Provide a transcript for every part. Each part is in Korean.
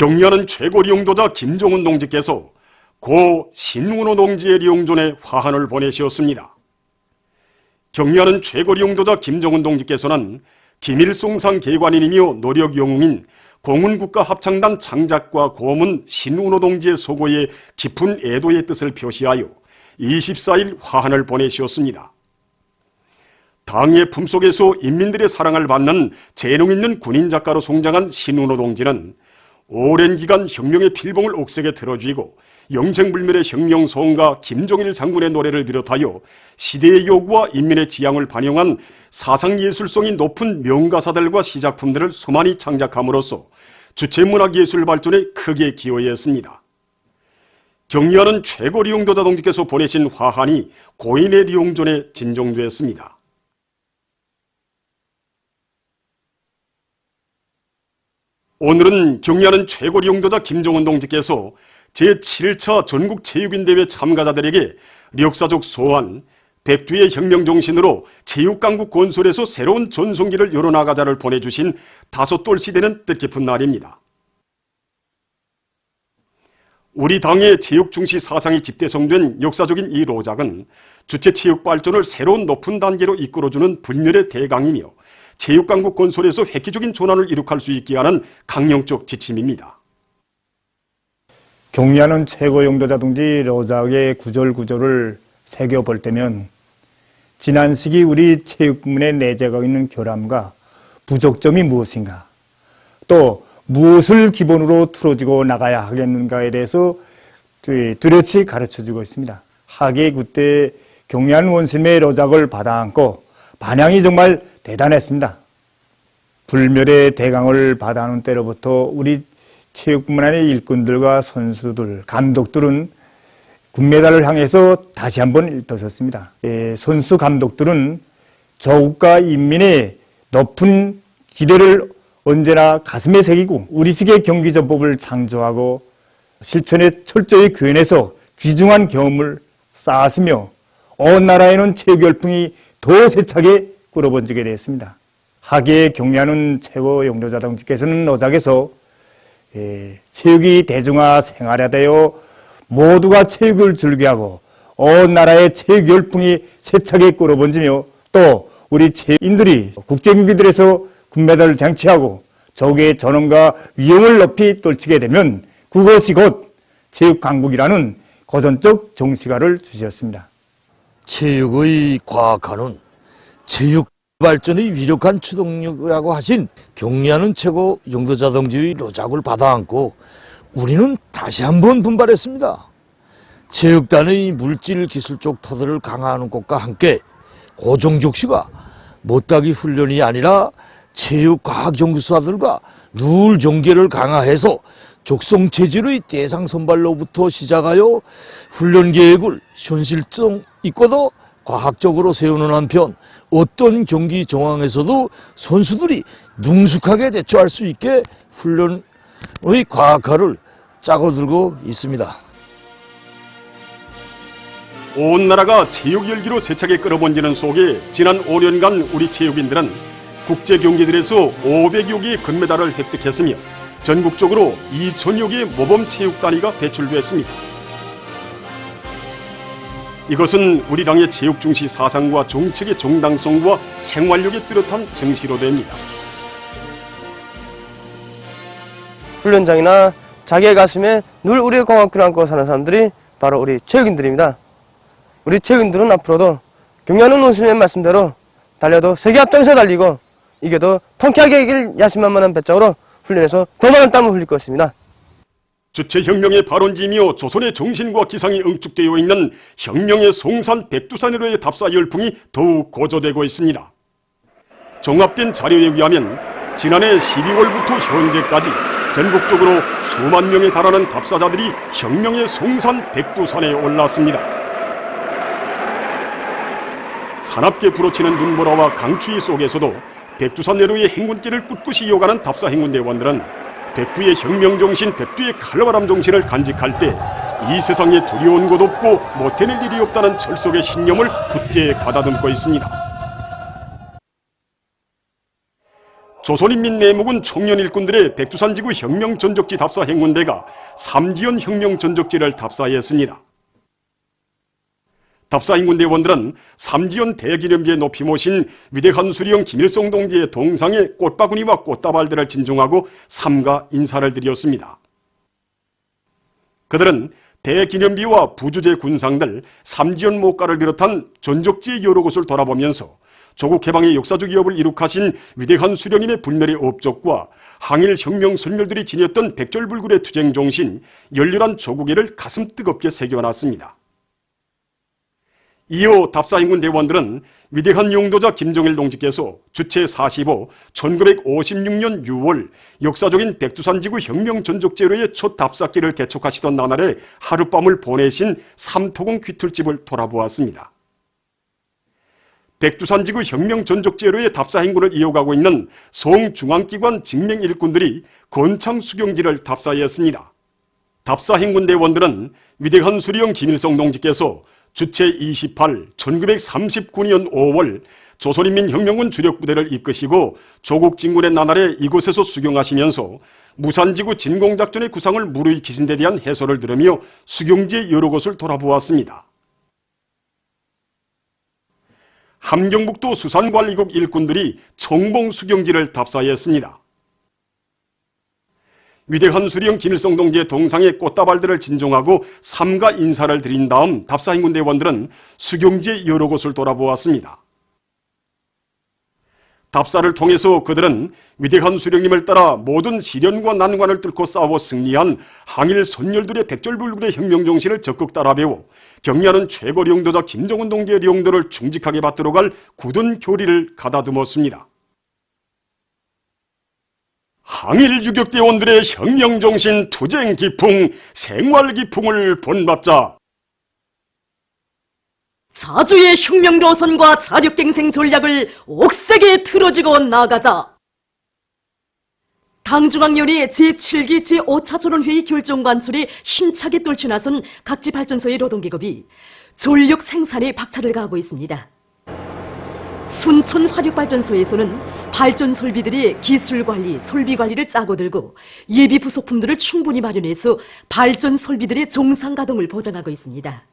경리하는 최고 리용도자 김종훈 동지께서 고 신운호 동지의 리용존에 화환을 보내시었습니다. 경리하는 최고 리용도자 김종훈 동지께서는 김일송상 계관인이며 노력 영웅인 공훈국가합창단 창작과 고문 신운호 동지의 소고에 깊은 애도의 뜻을 표시하여 24일 화환을 보내시었습니다. 당의 품속에서 인민들의 사랑을 받는 재능 있는 군인 작가로 성장한 신운호 동지는 오랜 기간 혁명의 필봉을 옥색에 틀어쥐고 영생불멸의 혁명소원가 김종일 장군의 노래를 비롯하여 시대의 요구와 인민의 지향을 반영한 사상예술성이 높은 명가사들과 시작품들을 수많이 창작함으로써 주체문학예술 발전에 크게 기여했습니다. 경리하는 최고 리용도자 동지께서 보내신 화환이 고인의 리용존에 진정되었습니다. 오늘은 경리하는 최고 리용도자 김종훈 동지께서 제7차 전국체육인대회 참가자들에게 역사적 소환, 백두의 혁명 정신으로 체육강국 건설에서 새로운 전성기를 열어나가자를 보내주신 다섯 돌시 되는 뜻깊은 날입니다. 우리 당의 체육중시 사상이 집대성된 역사적인 이 로작은 주체체육 발전을 새로운 높은 단계로 이끌어주는 불멸의 대강이며 체육강국 건설에서 획기적인 전환을 이룩할 수 있게 하는 강령적 지침입니다. 경리하는 최고 용도자 동지 로작의 구절구절을 새겨볼 때면 지난 시기 우리 체육부문에 내재하고 있는 결함과 부족점이 무엇인가, 또 무엇을 기본으로 틀어지고 나가야 하겠는가에 대해서 뚜렷이 가르쳐주고 있습니다. 하기에 그때 경리하는 원심의 로작을 받아안고 반향이 정말 대단했습니다. 불멸의 대강을 받아안은 때로부터 우리 체육뿐만 아니라 일꾼들과 선수들, 감독들은 금메달을 향해서 다시 한번 일떠섰습니다. 선수 감독들은 조국과 인민의 높은 기대를 언제나 가슴에 새기고 우리식의 경기전법을 창조하고 실천에 철저히 구현해서 귀중한 경험을 쌓았으며 온 나라에는 체육 열풍이 더 세차게 끌어번지게 되었습니다. 하기에 경리하는 최고 용도자 동지께서는 로작에서 체육이 대중화 생활화되어 모두가 체육을 즐겨하고 온 나라의 체육 열풍이 세차게 끌어번지며 또 우리 체육인들이 국제경기들에서 금메달을 쟁취하고 조국의 전원과 위용을 높이 떨치게 되면 그것이 곧 체육강국이라는 고전적 정시가를 주셨습니다. 체육의 과학화는 체육 발전의 위력한 추동력이라고 하신 경리하는 최고 용도자 동지의 로작을 받아안고 우리는 다시 한번 분발했습니다. 체육단의 물질 기술적 토대를 강화하는 것과 함께 고종족 씨가 못다기 훈련이 아니라 체육과학연구소들과 누울 종계를 강화해서 족성 체질의 대상 선발로부터 시작하여 훈련 계획을 현실성 있고도 과학적으로 세우는 한편 어떤 경기 정황에서도 선수들이 능숙하게 대처할 수 있게 훈련의 과학화를 짜고들고 있습니다. 온 나라가 체육 열기로 세차게 끌어번지는 속에 지난 5년간 우리 체육인들은 국제 경기들에서 500여 개의 금메달을 획득했으며 전국적으로 2,000여 개의 모범 체육 단위가 배출됐습니다. 이것은 우리 당의 체육 중시 사상과 정책의 정당성과 생활력이 뚜렷한 증시로 됩니다. 훈련장이나 자기의 가슴에 늘 우리의 공학교를 안고 사는 사람들이 바로 우리 체육인들입니다. 우리 체육인들은 앞으로도 경리하는 원수님의 말씀대로 달려도 세계 앞장서 달리고 이겨도 통쾌하게 이길 야심만만한 배짱으로 훈련해서 더 많은 땀을 흘릴 것입니다. 주체혁명의 발원지이며 조선의 정신과 기상이 응축되어 있는 혁명의 송산 백두산으로의 답사 열풍이 더욱 고조되고 있습니다. 종합된 자료에 의하면 지난해 12월부터 현재까지 전국적으로 수만 명에 달하는 답사자들이 혁명의 송산 백두산에 올랐습니다. 사납게 불어치는 눈보라와 강추위 속에서도 백두산 내로의 행군길을 꿋꿋이 이어가는 답사 행군대원들은 백두의 혁명정신, 백두의 칼바람 정신을 간직할 때 이 세상에 두려운 것 없고 못해낼 일이 없다는 철석의 신념을 굳게 가다듬고 있습니다. 조선인민내무군 청년 일꾼들의 백두산지구 혁명전적지 답사 행군대가 삼지연 혁명전적지를 답사했습니다. 답사 행군대원들은 삼지연 대기념비에 높이 모신 위대한 수령 김일성 동지의 동상에 꽃바구니와 꽃다발들을 진중하고 삼가 인사를 드렸습니다. 그들은 대기념비와 부주제 군상들, 삼지연 목가를 비롯한 전적지의 여러 곳을 돌아보면서 조국 해방의 역사적 위협을 이룩하신 위대한 수령님의 불멸의 업적과 항일 혁명 선열들이 지녔던 백절불굴의 투쟁 정신, 열렬한 조국애를 가슴 뜨겁게 새겨놨습니다. 이어 답사행군 대원들은 위대한 용도자 김정일 동지께서 주체 45, 1956년 6월 역사적인 백두산지구 혁명전적제로의 첫 답사길을 개척하시던 나날에 하룻밤을 보내신 삼토공 귀틀집을 돌아보았습니다. 백두산지구 혁명전적제로의 답사행군을 이어가고 있는 성중앙기관 직맹일꾼들이 건창수경지를 답사했습니다. 답사행군 대원들은 위대한 수령 김일성 동지께서 주체 28, 1939년 5월 조선인민혁명군 주력부대를 이끄시고 조국 진군의 나날에 이곳에서 수경하시면서 무산지구 진공작전의 구상을 무르익 히신 데 대한 해설을 들으며 수경지의 여러 곳을 돌아보았습니다. 함경북도 수산관리국 일꾼들이 청봉수경지를 답사했습니다. 위대한 수령 김일성 동지의 동상에 꽃다발들을 진종하고 삼가 인사를 드린 다음 답사행군 대원들은 수경지의 여러 곳을 돌아보았습니다. 답사를 통해서 그들은 위대한 수령님을 따라 모든 시련과 난관을 뚫고 싸워 승리한 항일 선열들의 백절불굴의 혁명정신을 적극 따라 배워 경리하는 최고 령도자 김정은 동지의 령도를 충직하게 받들어 갈 굳은 교리를 가다듬었습니다. 항일 유격대원들의 혁명정신 투쟁 기풍, 생활 기풍을 본받자. 자주의 혁명 노선과 자력갱생 전략을 옥색에 틀어지고 나가자. 당중앙위원회 제7기 제5차 전원회의 결정관철이 힘차게 떨쳐나선 각지 발전소의 노동계급이 전력 생산에 박차를 가하고 있습니다. 순천 화력발전소에서는 발전 설비들의 기술관리, 설비관리를 짜고 들고 예비 부속품들을 충분히 마련해서 발전 설비들의 정상 가동을 보장하고 있습니다.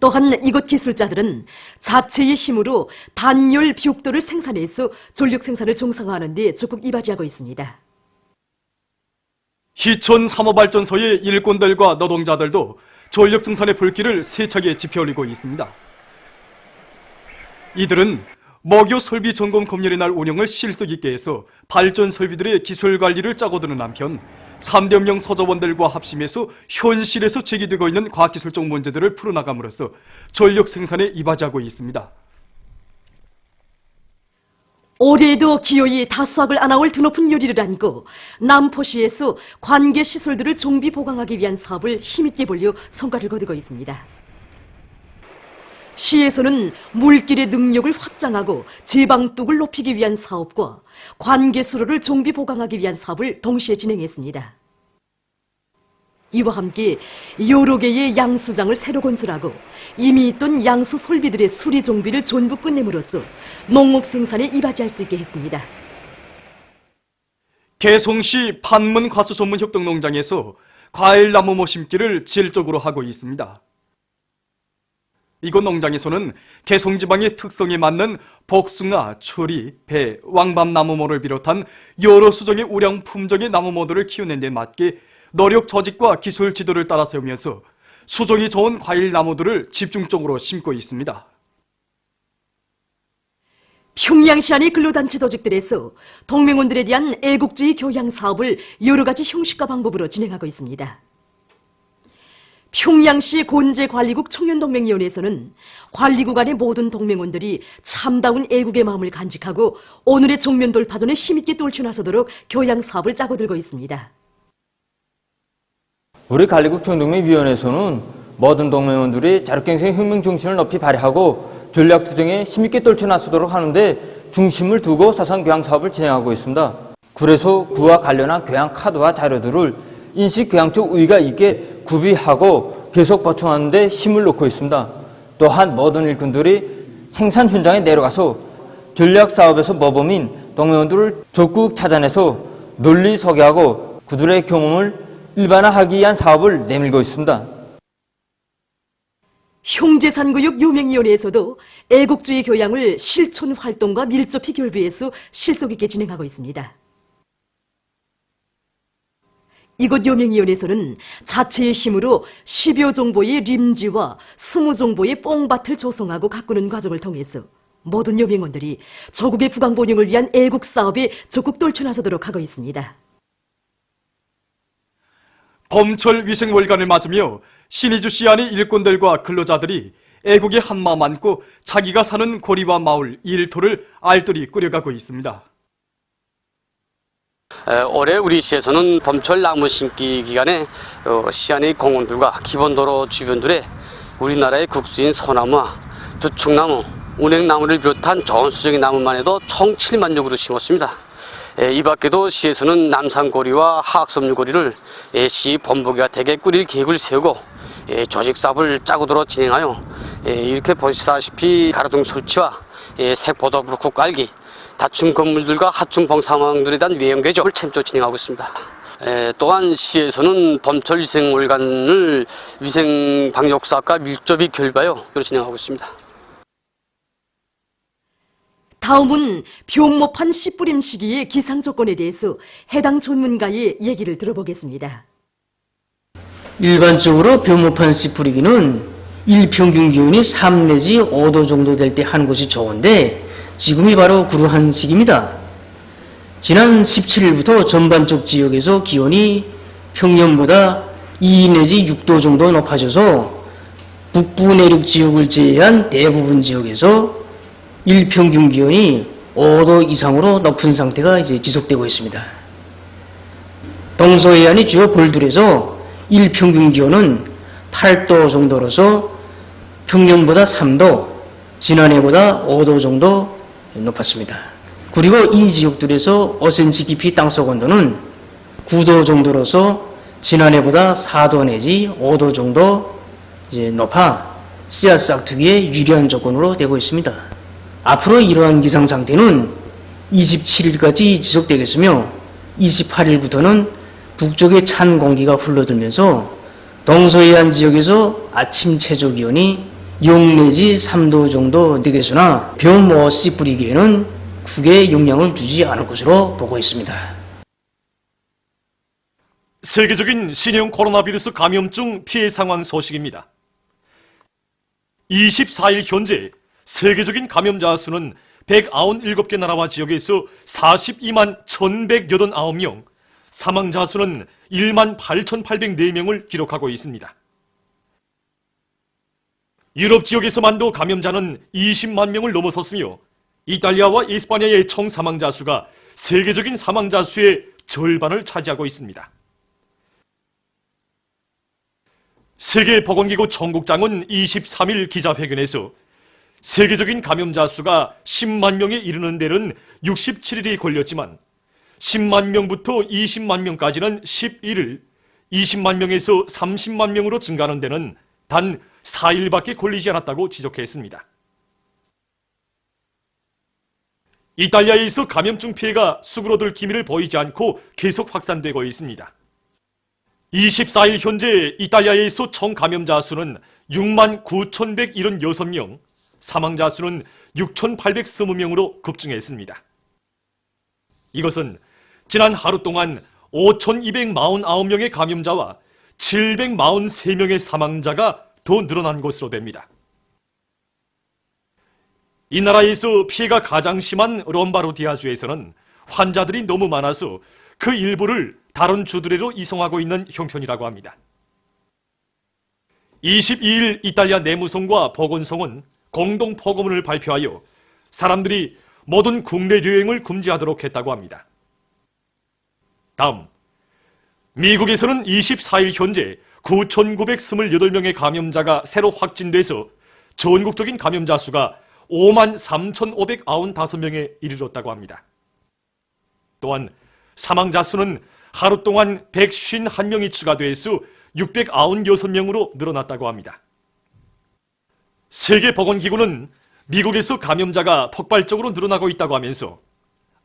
또한 이곳 기술자들은 자체의 힘으로 단열 비옥도를 생산해서 전력 생산을 정상화하는 데 적극 이바지하고 있습니다. 희촌 삼호발전소의 일꾼들과 노동자들도 전력 생산의 불길을 세차게 지펴 올리고 있습니다. 이들은 먹여 설비 점검 검열의 날 운영을 실속 있게 해서 발전 설비들의 기술 관리를 짜고 드는 한편 3대혁명 소자원들과 합심해서 현실에서 제기되고 있는 과학기술적 문제들을 풀어나감으로써 전력 생산에 이바지하고 있습니다. 올해에도 기어이 다수학을 안아올 드높은 요리를 안고 남포시에서 관계시설들을 정비 보강하기 위한 사업을 힘있게 벌려 성과를 거두고 있습니다. 시에서는 물길의 능력을 확장하고 제방뚝을 높이기 위한 사업과 관계수로를 정비 보강하기 위한 사업을 동시에 진행했습니다. 이와 함께 여러 개의 양수장을 새로 건설하고 이미 있던 양수 설비들의 수리 정비를 전부 끝냄으로써 농업 생산에 이바지할 수 있게 했습니다. 개송시 판문 과수 전문 협동농장에서 과일 나무모 심기를 질적으로 하고 있습니다. 이곳 농장에서는 개송지방의 특성에 맞는 복숭아, 초리, 배, 왕밤 나무모를 비롯한 여러 수종의 우량 품종의 나무모들을 키우는 데 맞게 노력 조직과 기술 지도를 따라 세우면서 수종이 좋은 과일 나무들을 집중적으로 심고 있습니다. 평양시 안의 근로단체 조직들에서 동맹원들에 대한 애국주의 교양 사업을 여러 가지 형식과 방법으로 진행하고 있습니다. 평양시 곤제관리국 청년동맹위원회에서는 관리국 안의 모든 동맹원들이 참다운 애국의 마음을 간직하고 오늘의 정면 돌파전에 힘있게 떨쳐나서도록 교양 사업을 짜고 들고 있습니다. 우리 관리국 청년동맹위원회에서는 모든 동맹원들이 자력갱생 혁명 정신을 높이 발휘하고 전략투쟁에 힘있게 떨쳐나서도록 하는데 중심을 두고 사상 교양 사업을 진행하고 있습니다. 그래서 그와 관련한 교양 카드와 자료들을 인식 교양적 의의가 있게 구비하고 계속 보충하는 데 힘을 놓고 있습니다. 또한 모든 일꾼들이 생산 현장에 내려가서 전략 사업에서 모범인 동명원들을 적극 찾아내서 널리 소개하고 그들의 경험을 일반화하기 위한 사업을 내밀고 있습니다. 형제산구역 요맹위원회에서도 애국주의 교양을 실천 활동과 밀접히 결부해서 실속 있게 진행하고 있습니다. 이곳 요맹위원회에서는 자체의 힘으로 10여 종보의 림지와 20종보의 뽕밭을 조성하고 가꾸는 과정을 통해서 모든 요맹원들이 조국의 부강본영을 위한 애국 사업에 적극 떨쳐나서도록 하고 있습니다. 범철 위생월간을 맞으며 신의주 시안의 일꾼들과 근로자들이 애국의 한마음 안고 자기가 사는 고리와 마을, 일터를 알뜰히 꾸려가고 있습니다. 올해 우리 시에서는 범철 나무 심기 기간에 시안의 공원들과 기본도로 주변들에 우리나라의 국수인 소나무와 두축나무, 운행나무를 비롯한 좋은 수정의 나무만 해도 총 7만여 그루 심었습니다. 이 밖에도 시에서는 남산고리와 하악섬유고리를 시 본부가 대개 꾸릴 계획을 세우고 조직사업을 짜고도로 진행하여 이렇게 보시다시피 가로등 설치와 색보도블 국 깔기, 다층 건물들과 하층 봉사망들에 대한 외형 개조를 챔초 진행하고 있습니다. 또한 시에서는 범철 위생월간을 위생방역사업과 밀접히 결부하여 진행하고 있습니다. 다음은 묘목판 씨 뿌림 시기의 기상 조건에 대해서 해당 전문가의 얘기를 들어보겠습니다. 일반적으로 묘목판 씨 뿌리기는 일평균 기온이 3 내지 5도 정도 될 때 하는 것이 좋은데 지금이 바로 그러한 시기입니다. 지난 17일부터 전반적 지역에서 기온이 평년보다 2 내지 6도 정도 높아져서 북부 내륙 지역을 제외한 대부분 지역에서 일평균 기온이 5도 이상으로 높은 상태가 이제 지속되고 있습니다. 동서해안의 주요 벌들에서 일평균 기온은 8도 정도로서 평년보다 3도, 지난해보다 5도 정도 높았습니다. 그리고 이 지역들에서 5cm 깊이 땅속 온도는 9도 정도로서 지난해보다 4도 내지 5도 정도 이제 높아 씨앗 싹트기에 유리한 조건으로 되고 있습니다. 앞으로 이러한 기상 상태는 27일까지 지속되겠으며 28일부터는 북쪽의 찬 공기가 흘러들면서 동서해안 지역에서 아침 최저 기온이 0 내지 3도 정도 되겠으나 벼모 씨 뿌리기에는 크게 영향을 주지 않을 것으로 보고 있습니다. 세계적인 신형 코로나 비루스 감염증 피해 상황 소식입니다. 24일 현재 세계적인 감염자 수는 197개 나라와 지역에서 42만 1189명, 사망자 수는 1만 8,804명을 기록하고 있습니다. 유럽 지역에서만도 감염자는 20만 명을 넘어섰으며 이탈리아와 이스파니아의 총 사망자 수가 세계적인 사망자 수의 절반을 차지하고 있습니다. 세계보건기구 총국장은 23일 기자회견에서 세계적인 감염자 수가 10만 명에 이르는 데는 67일이 걸렸지만 10만 명부터 20만 명까지는 11일, 20만 명에서 30만 명으로 증가하는 데는 단 4일밖에 걸리지 않았다고 지적했습니다. 이탈리아에서 감염증 피해가 수그러들 기미를 보이지 않고 계속 확산되고 있습니다. 24일 현재 이탈리아에서 총 감염자 수는 6만 9,176명, 사망자 수는 6,820명으로 급증했습니다. 이것은 지난 하루 동안 5,249명의 감염자와 743명의 사망자가 더 늘어난 것으로 됩니다. 이 나라에서 피해가 가장 심한 롬바르디아주에서는 환자들이 너무 많아서 그 일부를 다른 주들에로 이송하고 있는 형편이라고 합니다. 22일 이탈리아 내무성과 보건성은 공동 포고문을 발표하여 사람들이 모든 국내 여행을 금지하도록 했다고 합니다. 다음, 미국에서는 24일 현재 9,928명의 감염자가 새로 확진돼서 전국적인 감염자 수가 5만 3,595명에 이르렀다고 합니다. 또한 사망자 수는 하루 동안 151명이 추가돼서 696명으로 늘어났다고 합니다. 세계보건기구는 미국에서 감염자가 폭발적으로 늘어나고 있다고 하면서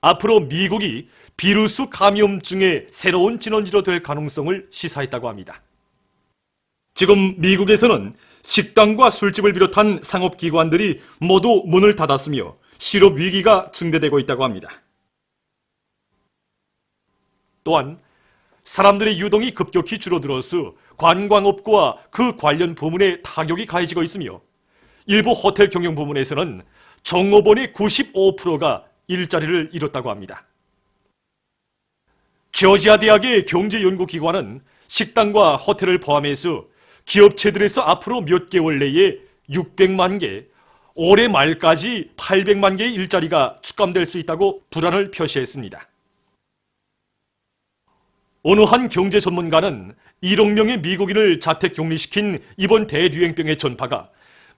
앞으로 미국이 비루스 감염증의 새로운 진원지로 될 가능성을 시사했다고 합니다. 지금 미국에서는 식당과 술집을 비롯한 상업기관들이 모두 문을 닫았으며 실업 위기가 증대되고 있다고 합니다. 또한 사람들의 유동이 급격히 줄어들어서 관광업과 그 관련 부문에 타격이 가해지고 있으며 일부 호텔 경영 부문에서는 종업원의 95%가 일자리를 잃었다고 합니다. 조지아 대학의 경제연구기관은 식당과 호텔을 포함해서 기업체들에서 앞으로 몇 개월 내에 600만 개, 올해 말까지 800만 개의 일자리가 축감될 수 있다고 불안을 표시했습니다. 어느 한 경제 전문가는 1억 명의 미국인을 자택 격리시킨 이번 대유행병의 전파가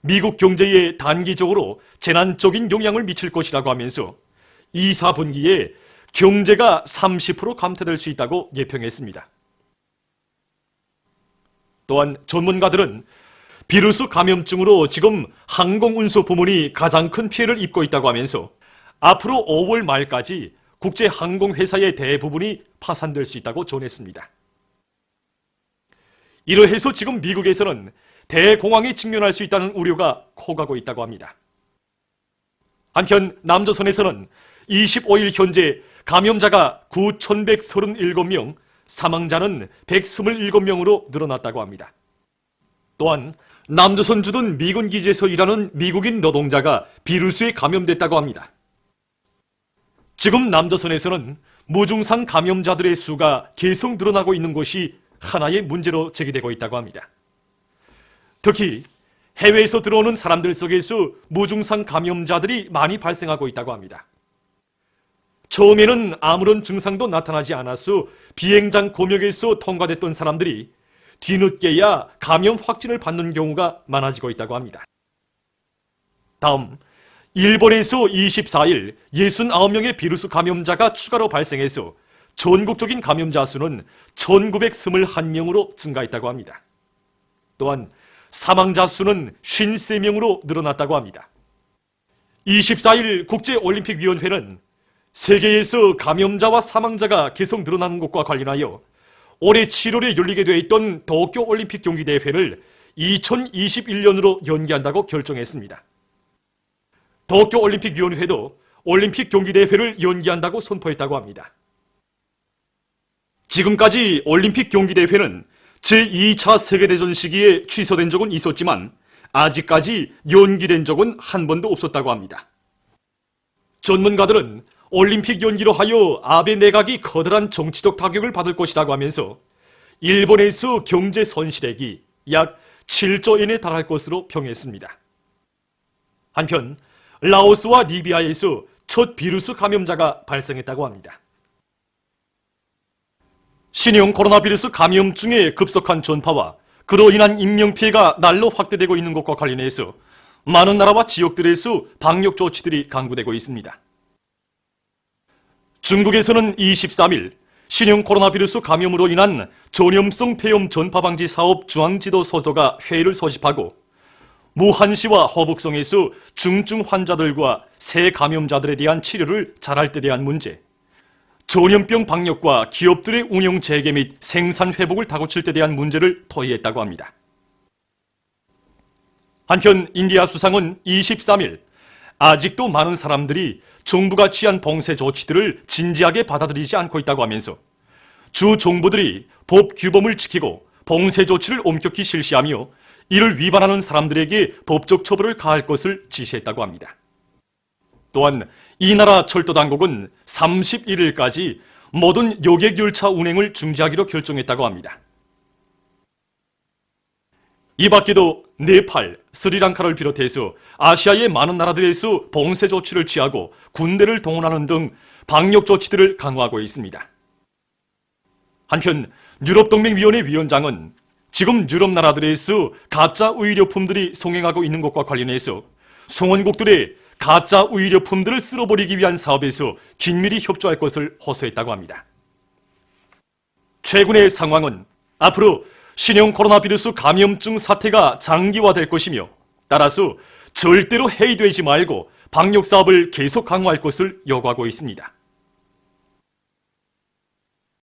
미국 경제에 단기적으로 재난적인 영향을 미칠 것이라고 하면서 2, 4분기에 경제가 30% 감퇴될 수 있다고 예평했습니다. 또한 전문가들은 비루스 감염증으로 지금 항공운수 부문이 가장 큰 피해를 입고 있다고 하면서 앞으로 5월 말까지 국제항공회사의 대부분이 파산될 수 있다고 전했습니다. 이러해서 지금 미국에서는 대공황에 직면할 수 있다는 우려가 커가고 있다고 합니다. 한편 남조선에서는 25일 현재 감염자가 9,137명, 사망자는 127명으로 늘어났다고 합니다. 또한 남조선 주둔 미군 기지에서 일하는 미국인 노동자가 비루스에 감염됐다고 합니다. 지금 남조선에서는 무증상 감염자들의 수가 계속 늘어나고 있는 것이 하나의 문제로 제기되고 있다고 합니다. 특히 해외에서 들어오는 사람들 속에서 무증상 감염자들이 많이 발생하고 있다고 합니다. 처음에는 아무런 증상도 나타나지 않아서 비행장 검역에서 통과됐던 사람들이 뒤늦게야 감염 확진을 받는 경우가 많아지고 있다고 합니다. 다음, 일본에서 24일 69명의 비루스 감염자가 추가로 발생해서 전국적인 감염자 수는 1921명으로 증가했다고 합니다. 또한 사망자 수는 53명으로 늘어났다고 합니다. 24일 국제올림픽위원회는 세계에서 감염자와 사망자가 계속 늘어나는 것과 관련하여 올해 7월에 열리게 돼 있던 도쿄올림픽 경기대회를 2021년으로 연기한다고 결정했습니다. 도쿄올림픽위원회도 올림픽 경기대회를 연기한다고 선포했다고 합니다. 지금까지 올림픽 경기대회는 제2차 세계대전 시기에 취소된 적은 있었지만 아직까지 연기된 적은 한 번도 없었다고 합니다. 전문가들은 올림픽 연기로 하여 아베 내각이 커다란 정치적 타격을 받을 것이라고 하면서 일본에서 경제 손실액이 약 7조 엔에 달할 것으로 평했습니다. 한편 라오스와 리비아에서 첫 비루스 감염자가 발생했다고 합니다. 신형 코로나 비루스 감염증의 급속한 전파와 그로 인한 인명피해가 날로 확대되고 있는 것과 관련해서 많은 나라와 지역들에서 방역 조치들이 강구되고 있습니다. 중국에서는 23일 신형 코로나 비루스 감염으로 인한 전염성 폐렴 전파 방지 사업 중앙지도 서조가 회의를 소집하고 무한시와 허북성에서 중증 환자들과 새 감염자들에 대한 치료를 잘할 때 대한 문제, 전염병 방역과 기업들의 운영 재개 및 생산 회복을 다그칠 때 대한 문제를 토의했다고 합니다. 한편 인디아 수상은 23일 아직도 많은 사람들이 정부가 취한 봉쇄 조치들을 진지하게 받아들이지 않고 있다고 하면서 주 정부들이 법 규범을 지키고 봉쇄 조치를 엄격히 실시하며 이를 위반하는 사람들에게 법적 처벌을 가할 것을 지시했다고 합니다. 또한 이 나라 철도당국은 31일까지 모든 여객열차 운행을 중지하기로 결정했다고 합니다. 이 밖에도 네팔, 스리랑카를 비롯해서 아시아의 많은 나라들에서 봉쇄 조치를 취하고 군대를 동원하는 등 방역 조치들을 강화하고 있습니다. 한편 유럽동맹위원회 위원장은 지금 유럽 나라들에서 가짜 의료품들이 송행하고 있는 것과 관련해서 송원국들의 가짜 의료품들을 쓸어버리기 위한 사업에서 긴밀히 협조할 것을 호소했다고 합니다. 최근의 상황은 앞으로 신형 코로나 비루스 감염증 사태가 장기화될 것이며 따라서 절대로 해이되지 말고 방역 사업을 계속 강화할 것을 요구하고 있습니다.